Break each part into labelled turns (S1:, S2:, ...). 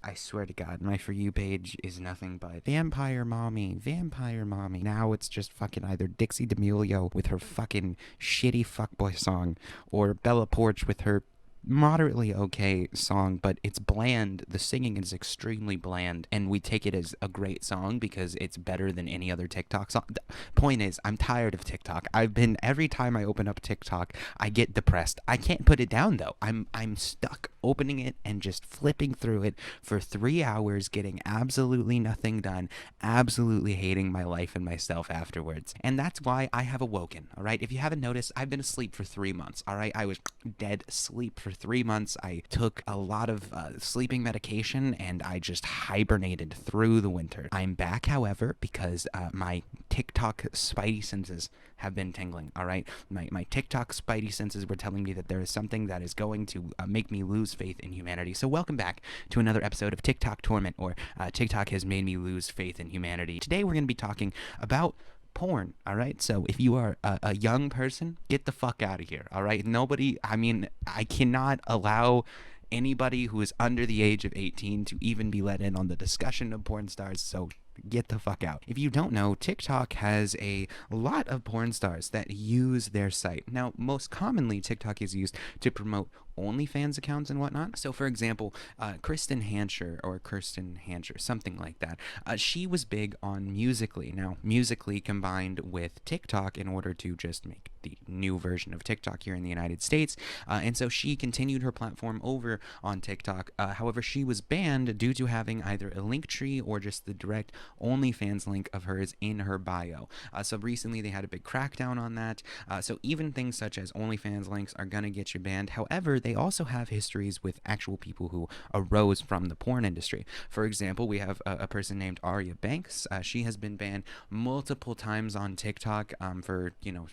S1: I swear to God, my For You page is nothing but vampire mommy, vampire mommy. Now it's just fucking either Dixie D'Amelio with her fucking shitty fuckboy song, or Bella Porch with her moderately okay song, but it's bland. The singing is extremely bland, and we take it as a great song because it's better than any other TikTok song. The point is, I'm tired of TikTok. Every time I open up TikTok, I get depressed. I can't put it down though. I'm stuck opening it and just flipping through it for 3 hours, getting absolutely nothing done, absolutely hating my life and myself afterwards. And that's why I have awoken. All right. If you haven't noticed, I've been asleep for 3 months. All right. I was dead asleep for 3 months. I took a lot of sleeping medication and I just hibernated through the winter. I'm back, however, because my TikTok spidey senses have been tingling. All right. My TikTok spidey senses were telling me that there is something that is going to make me lose faith in humanity. So welcome back to another episode of TikTok Torment, or TikTok has made me lose faith in humanity. Today we're going to be talking about porn. All right. So if you are a young person, get the fuck out of here. All right. I cannot allow anybody who is under the age of 18 to even be let in on the discussion of porn stars. So get the fuck out. If you don't know, TikTok has a lot of porn stars that use their site. Now, most commonly, TikTok is used to promote OnlyFans accounts and whatnot. So, for example, Kirsten Hancher, something like that. She was big on Musically. Now, Musically combined with TikTok in order to just make the new version of TikTok here in the United States. And so she continued her platform over on TikTok. However, she was banned due to having either a link tree or just the direct OnlyFans link of hers in her bio. So recently they had a big crackdown on that. So even things such as OnlyFans links are going to get you banned. However, they also have histories with actual people who arose from the porn industry. For example, we have a person named Aria Banks. She has been banned multiple times on TikTok for,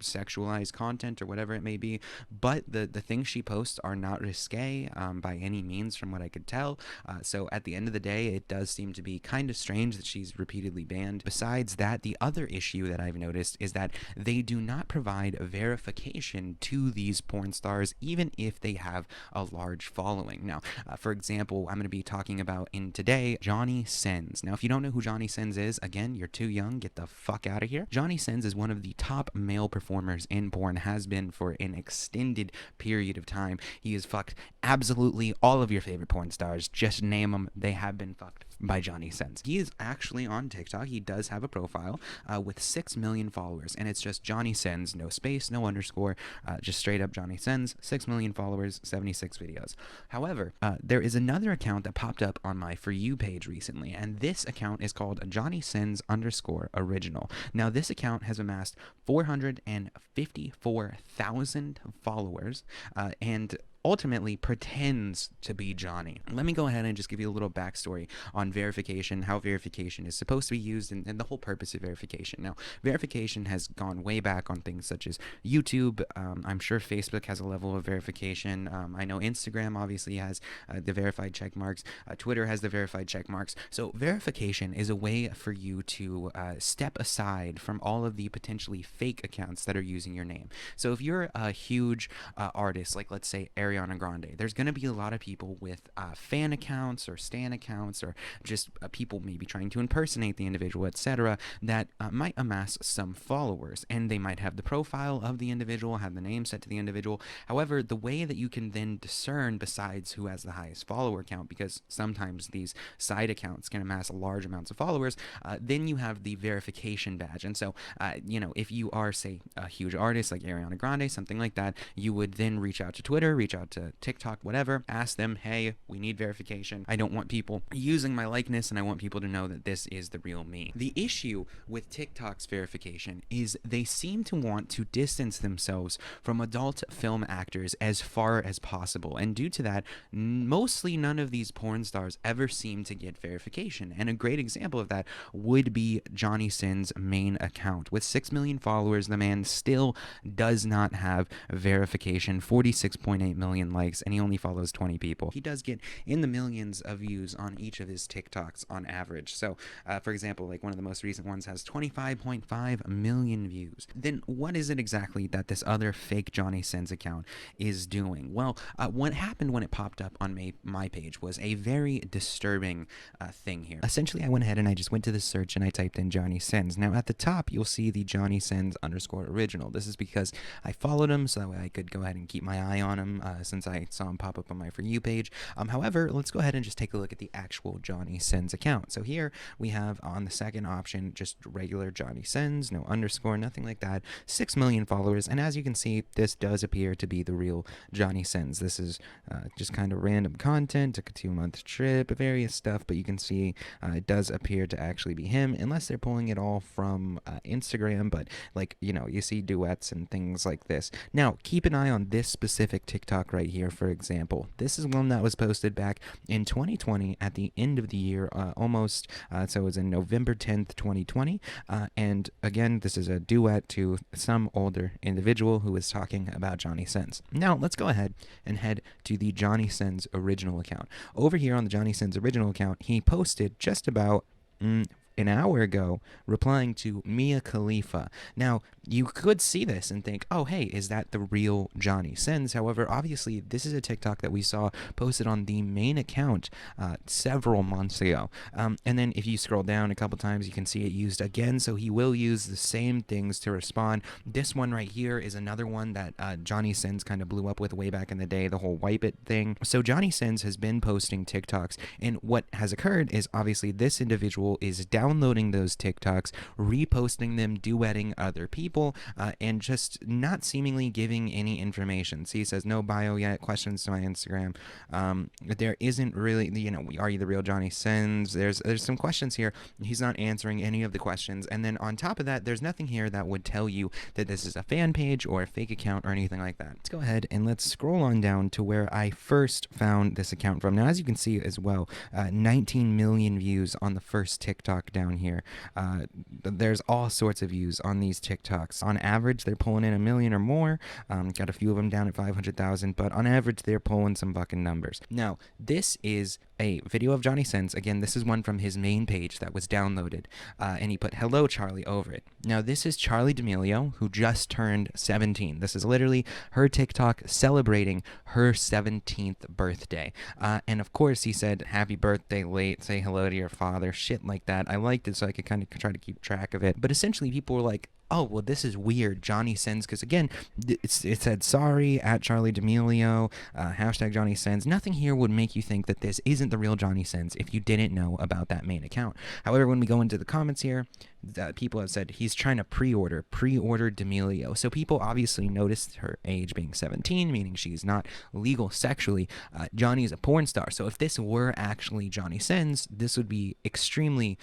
S1: sexualized content or whatever it may be. But the things she posts are not risque by any means from what I could tell. So at the end of the day, it does seem to be kind of strange that she's repeatedly banned. Besides that, the other issue that I've noticed is that they do not provide verification to these porn stars, even if they have a large following. Now, for example, I'm going to be talking about in today Johnny Sins. Now, if you don't know who Johnny Sins is, again, you're too young, get the fuck out of here. Johnny Sins is one of the top male performers in porn, has been for an extended period of time. He has fucked absolutely all of your favorite porn stars. Just name them, they have been fucked by Johnny Sins. He is actually on TikTok. He does have a profile with 6 million followers, and it's just Johnny Sins, no space, no underscore, just straight up Johnny Sins, 6 million followers, 76 videos. However, there is another account that popped up on my For You page recently, and this account is called Johnny Sins underscore original. Now, this account has amassed 454,000 followers, and ultimately pretends to be Johnny. Let me go ahead and just give you a little backstory on verification, how verification is supposed to be used, and the whole purpose of verification. Now, verification has gone way back on things such as YouTube. I'm sure Facebook has a level of verification. I know Instagram obviously has the verified check marks. Twitter has the verified check marks. So verification is a way for you to step aside from all of the potentially fake accounts that are using your name. So if you're a huge artist, like let's say Ariana Grande, there's going to be a lot of people with fan accounts or stan accounts, or just people maybe trying to impersonate the individual, etc., that might amass some followers, and they might have the profile of the individual, have the name set to the individual. However, the way that you can then discern, besides who has the highest follower count, because sometimes these side accounts can amass large amounts of followers, then you have the verification badge. And so, if you are, say, a huge artist like Ariana Grande, something like that, you would then reach out to Twitter, reach out to TikTok, whatever, ask them, hey, we need verification. I don't want people using my likeness, and I want people to know that this is the real me. The issue with TikTok's verification is they seem to want to distance themselves from adult film actors as far as possible, and due to that, mostly none of these porn stars ever seem to get verification. And a great example of that would be Johnny Sins' main account. With 6 million followers, the man still does not have verification. 46.8 million million likes, and he only follows 20 people. He does get in the millions of views on each of his TikToks on average. So, for example, like one of the most recent ones has 25.5 million views. Then what is it exactly that this other fake Johnny Sins account is doing? Well, what happened when it popped up on my page was a very disturbing thing here. Essentially, I went ahead and I just went to the search and I typed in Johnny Sins. Now, at the top, you'll see the Johnny Sins _original. This is because I followed him, so that way I could go ahead and keep my eye on him since I saw him pop up on my For You page. However, let's go ahead and just take a look at the actual Johnny Sins account. So here we have on the second option just regular Johnny Sins, no underscore, nothing like that, 6 million followers, and as you can see, this does appear to be the real Johnny Sins. This is just kind of random content, took a 2-month trip, various stuff, but you can see it does appear to actually be him, unless they're pulling it all from Instagram, but like, you know, you see duets and things like this. Now, keep an eye on this specific TikTok right here, for example. This is one that was posted back in 2020 at the end of the year, almost, so it was in November 10th, 2020, and again, this is a duet to some older individual who is talking about Johnny Sins. Now, let's go ahead and head to the Johnny Sins original account. Over here on the Johnny Sins original account, he posted just about an hour ago replying to Mia Khalifa. Now, you could see this and think, oh, hey, is that the real Johnny Sins? However, obviously, this is a TikTok that we saw posted on the main account several months ago. And then if you scroll down a couple times, you can see it used again, so he will use the same things to respond. This one right here is another one that Johnny Sins kind of blew up with way back in the day, the whole wipe it thing. So Johnny Sins has been posting TikToks, and what has occurred is obviously this individual is downloading those TikToks, reposting them, duetting other people, and just not seemingly giving any information. See, he says, no bio yet, questions to my Instagram. There isn't really, you know, are you the real Johnny Sins? There's some questions here. He's not answering any of the questions. And then on top of that, there's nothing here that would tell you that this is a fan page or a fake account or anything like that. Let's go ahead and let's scroll on down to where I first found this account from. Now, as you can see as well, 19 million views on the first TikTok down here. There's all sorts of views on these TikToks. On average, they're pulling in 1 million or more. Got a few of them down at 500,000, but on average, they're pulling some fucking numbers. Now, this is a video of Johnny Sins. Again, this is one from his main page that was downloaded, and he put "Hello, Charlie" over it. Now, this is Charlie D'Amelio, who just turned 17. This is literally her TikTok celebrating her 17th birthday. And of course, he said, "Happy birthday late, say hello to your father," shit like that. I liked it so I could kind of try to keep track of it. But essentially, people were like, oh, well, this is weird, Johnny Sins, because again, it said sorry at Charlie D'Amelio, hashtag Johnny Sins. Nothing here would make you think that this isn't the real Johnny Sins if you didn't know about that main account. However, when we go into the comments here, people have said he's trying to pre-order D'Amelio. So people obviously noticed her age being 17, meaning she's not legal sexually. Johnny is a porn star. So if this were actually Johnny Sins, this would be extremely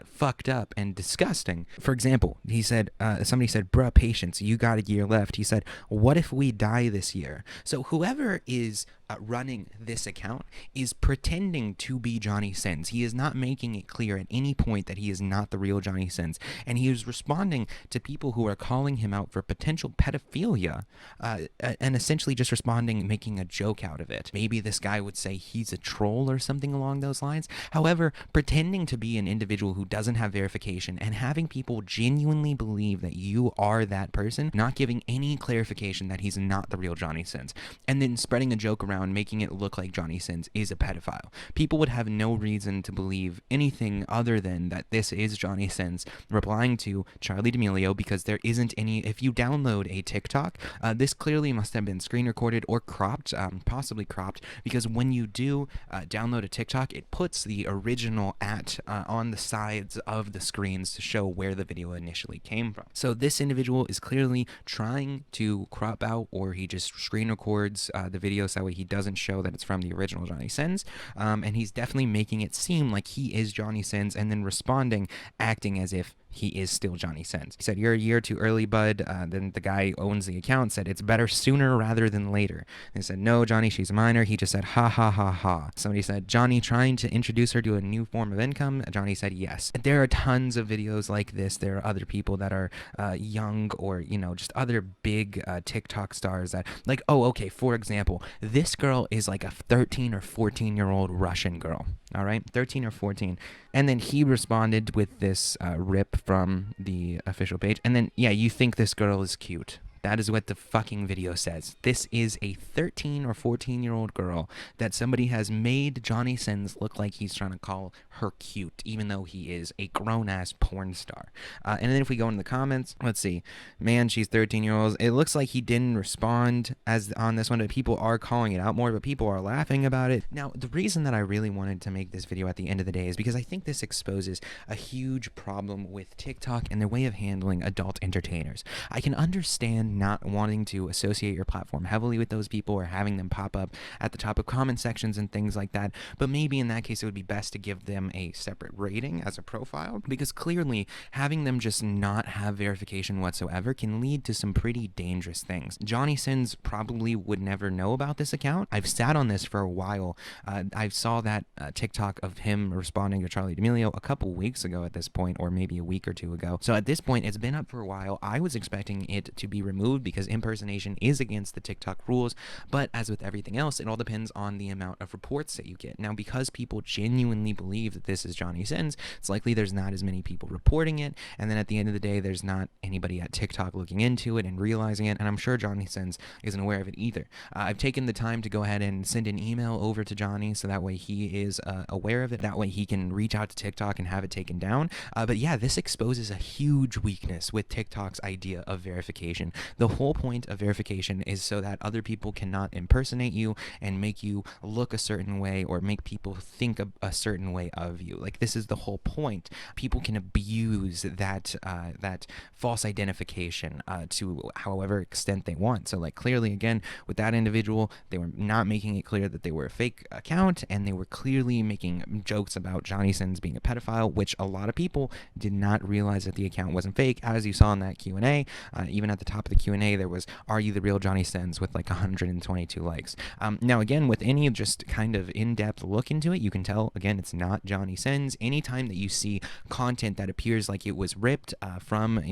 S1: fucked up and disgusting. For example, he said, somebody said, bruh, patience, you got a year left. He said, what if we die this year? So whoever is running this account is pretending to be Johnny Sins. He is not making it clear at any point that he is not the real Johnny Sins. And he is responding to people who are calling him out for potential pedophilia, and essentially just responding, making a joke out of it. Maybe this guy would say he's a troll or something along those lines. However, pretending to be an individual who doesn't have verification and having people genuinely believe that you are that person, not giving any clarification that he's not the real Johnny Sins, and then spreading a joke around, making it look like Johnny Sins is a pedophile. People would have no reason to believe anything other than that this is Johnny Sins replying to Charlie D'Amelio, because there isn't any. If you download a TikTok, this clearly must have been screen recorded or cropped, possibly cropped, because when you do download a TikTok, it puts the original on the sides of the screens to show where the video initially came from. So this individual is clearly trying to crop out, or he just screen records the video so that way he doesn't show that it's from the original Johnny Sins, and he's definitely making it seem like he is Johnny Sins and then responding, acting as if he is still Johnny Sins. He said, "You're a year too early, bud." Then the guy who owns the account said, "It's better sooner rather than later." They said, "No, Johnny, she's a minor." He just said, "Ha ha ha ha." Somebody said, "Johnny trying to introduce her to a new form of income." Johnny said, "Yes." There are tons of videos like this. There are other people that are young, or, you know, just other big TikTok stars that, like, oh, okay, for example, this girl is like a 13 or 14-year-old Russian girl. All right, 13 or 14. And then he responded with this rip from the official page. And then, yeah, you think this girl is cute. That is what the fucking video says. This is a 13 or 14-year-old girl that somebody has made Johnny Sins look like he's trying to call her cute, even though he is a grown-ass porn star. And then if we go into the comments, let's see. Man, she's 13-year-olds. It looks like he didn't respond as on this one, but people are calling it out more, but people are laughing about it. Now, the reason that I really wanted to make this video at the end of the day is because I think this exposes a huge problem with TikTok and their way of handling adult entertainers. I can understand not wanting to associate your platform heavily with those people or having them pop up at the top of comment sections and things like that, but maybe in that case it would be best to give them a separate rating as a profile, because clearly having them just not have verification whatsoever can lead to some pretty dangerous things. Johnny Sins probably would never know about this account. I've sat on this for a while. I saw that TikTok of him responding to Charli D'Amelio a couple weeks ago at this point, or maybe a week or two ago. So at this point, it's been up for a while. I was expecting it to be removed because impersonation is against the TikTok rules, but as with everything else, it all depends on the amount of reports that you get. Now, because people genuinely believe that this is Johnny Sins, it's likely there's not as many people reporting it, and then at the end of the day, there's not anybody at TikTok looking into it and realizing it, and I'm sure Johnny Sins isn't aware of it either. I've taken the time to go ahead and send an email over to Johnny so that way he is aware of it. That way he can reach out to TikTok and have it taken down. But yeah, this exposes a huge weakness with TikTok's idea of verification. The whole point of verification is so that other people cannot impersonate you and make you look a certain way or make people think a certain way of you. Like, this is the whole point. People can abuse that false identification to however extent they want. So, like, clearly, again, with that individual, they were not making it clear that they were a fake account, and they were clearly making jokes about Johnny Sins being a pedophile, which a lot of people did not realize that the account wasn't fake, as you saw in that Q&A. Even at the top of the Q&A, there was, "Are you the real Johnny Sins?" with like 122 likes. Now, again, with any just kind of in-depth look into it, you can tell, again, it's not Johnny Sins. Anytime that you see content that appears like it was ripped from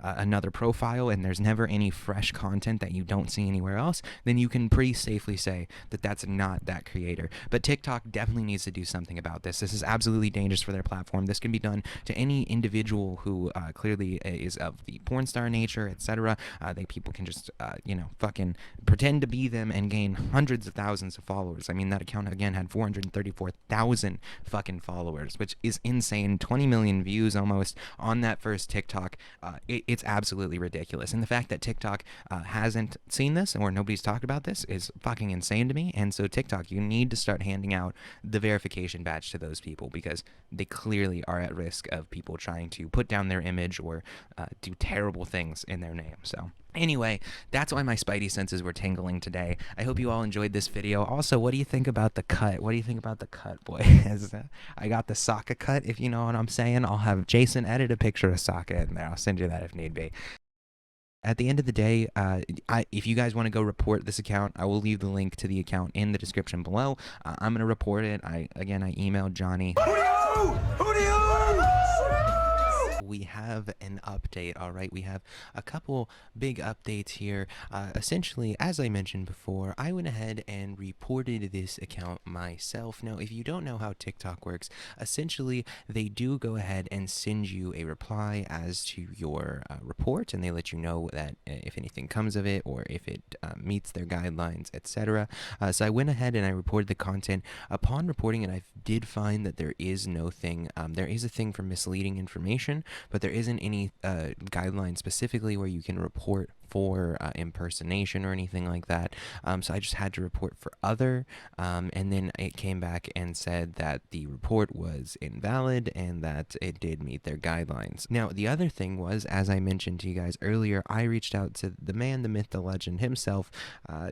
S1: another profile, and there's never any fresh content that you don't see anywhere else, then you can pretty safely say that that's not that creator. But TikTok definitely needs to do something about this. This is absolutely dangerous for their platform. This can be done to any individual who clearly is of the porn star nature, etc. People can just, fucking pretend to be them and gain hundreds of thousands of followers. I mean, that account, again, had 434,000 fucking followers, which is insane. 20 million views almost on that first TikTok. It's absolutely ridiculous. And the fact that TikTok hasn't seen this, or nobody's talked about this, is fucking insane to me. And so TikTok, you need to start handing out the verification badge to those people, because they clearly are at risk of people trying to put down their image or do terrible things in their name. So anyway, that's why my spidey senses were tingling today. I hope you all enjoyed this video. Also, what do you think about the cut? What do you think about the cut, boys? I got the Sokka cut, if you know what I'm saying. I'll have Jason edit a picture of Sokka in there. I'll send you that if need be. At the end of the day, if you guys want to go report this account, I will leave the link to the account in the description below. I'm going to report it. I emailed Johnny. Who do you? We have an update, all right? We have a couple big updates here. Essentially, as I mentioned before, I went ahead and reported this account myself. Now, if you don't know how TikTok works, essentially, they do go ahead and send you a reply as to your report, and they let you know that if anything comes of it or if it meets their guidelines, etc. So I went ahead and I reported the content. Upon reporting it, I did find that there is no thing. There is a thing for misleading information, but there isn't any guideline specifically where you can report for impersonation or anything like that. So I just had to report for other, and then it came back and said that the report was invalid and that it did meet their guidelines. Now, the other thing was, as I mentioned to you guys earlier, I reached out to the man, the myth, the legend himself,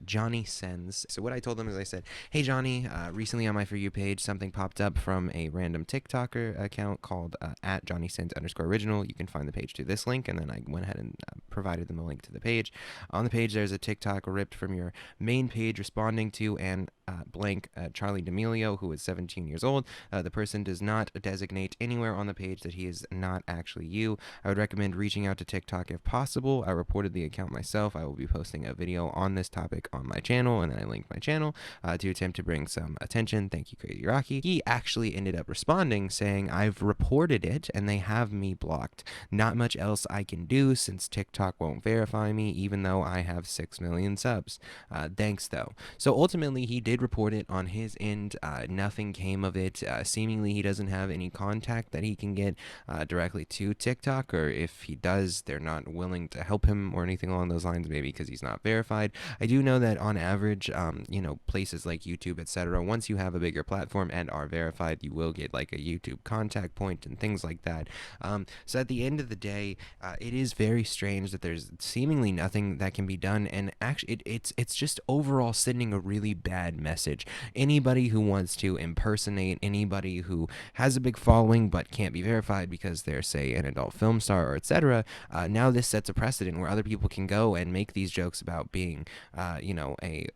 S1: Johnny Sins. So what I told him is I said, hey Johnny, recently on my For You page, something popped up from a random TikToker account called at JohnnySins_original. You can find the page through this link, and then I went ahead and provided them a link to the page. On the page, there's a TikTok ripped from your main page responding to an blank Charlie D'Amelio, who is 17 years old. The person does not designate anywhere on the page that he is not actually you. I would recommend reaching out to TikTok if possible. I reported the account myself. I will be posting a video on this topic on my channel, and then I linked my channel to attempt to bring some attention. Thank you, CrazyRocky. He actually ended up responding saying, I've reported it and they have me blocked. Not much else I can do since TikTok won't verify me, even though I have 6 million subs. Thanks though. So ultimately he did report it on his end. Nothing came of it. Seemingly he doesn't have any contact that he can get directly to TikTok, or if he does, they're not willing to help him or anything along those lines, maybe because he's not verified. I do know that on average, places like YouTube, etc., once you have a bigger platform and are verified, you will get like a YouTube contact point and things like that. So at the end of the day, it is very strange that there's seemingly nothing that can be done, and actually it's just overall sending a really bad message. Anybody who wants to impersonate anybody who has a big following but can't be verified because they're, say, an adult film star or etc., now this sets a precedent where other people can go and make these jokes about being a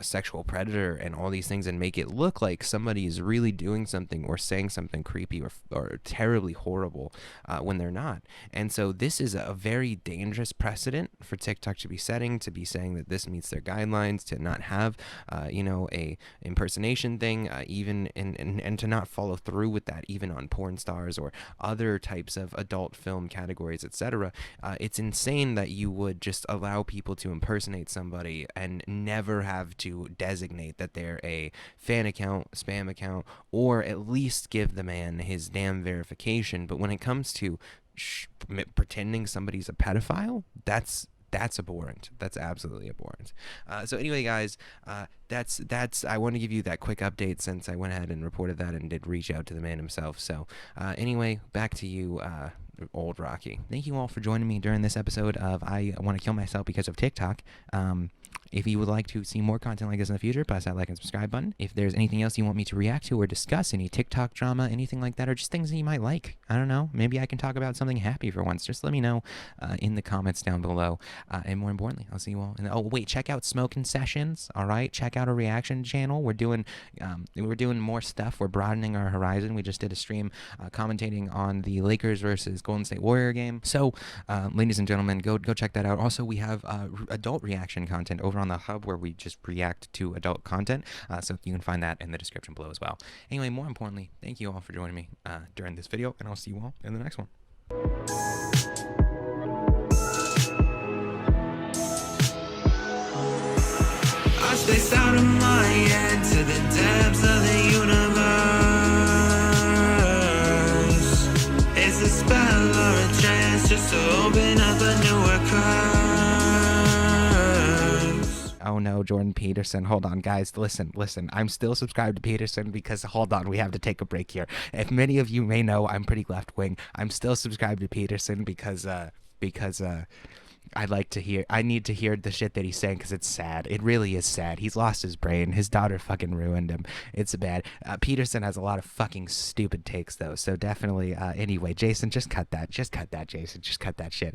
S1: sexual predator and all these things and make it look like somebody is really doing something or saying something creepy or terribly horrible when they're not. And so this is a very dangerous precedent for TikTok to be setting, to be saying that this meets their guidelines, to not have a impersonation thing, even and to not follow through with that even on porn stars or other types of adult film categories, etc. It's insane that you would just allow people to impersonate somebody and never have to designate that they're a fan account, spam account, or at least give the man his damn verification. But when it comes to pretending somebody's a pedophile, that's abhorrent. That's absolutely abhorrent. So anyway, guys, that's I want to give you that quick update since I went ahead and reported that and did reach out to the man himself. So anyway, back to you, old Rocky. Thank you all for joining me during this episode of I Want to Kill Myself Because of TikTok. If you would like to see more content like this in the future, press that like and subscribe button. If there's anything else you want me to react to or discuss, any TikTok drama, anything like that, or just things that you might like, I don't know, maybe I can talk about something happy for once. Just let me know in the comments down below. And more importantly, I'll see you all. Check out Smoking Sessions. All right, check out our reaction channel. We're doing more stuff. We're broadening our horizon. We just did a stream commentating on the Lakers versus Golden State Warrior game. So, ladies and gentlemen, go check that out. Also, we have adult reaction content over on the hub where we just react to adult content, so you can find that in the description below as well. Anyway, more importantly, thank you all for joining me during this video, and I'll see you all in the next one. I spaced out of my head to the depths of the universe. It's a spell or a chance just to open up a newer curse. Oh no, Jordan Peterson. Hold on, guys. Listen. I'm still subscribed to Peterson because, hold on, we have to take a break here. If many of you may know, I'm pretty left-wing. I'm still subscribed to Peterson because I need to hear the shit that he's saying because it's sad. It really is sad. He's lost his brain. His daughter fucking ruined him. It's bad. Peterson has a lot of fucking stupid takes though, so definitely, anyway, Jason, just cut that. Just cut that, Jason. Just cut that shit.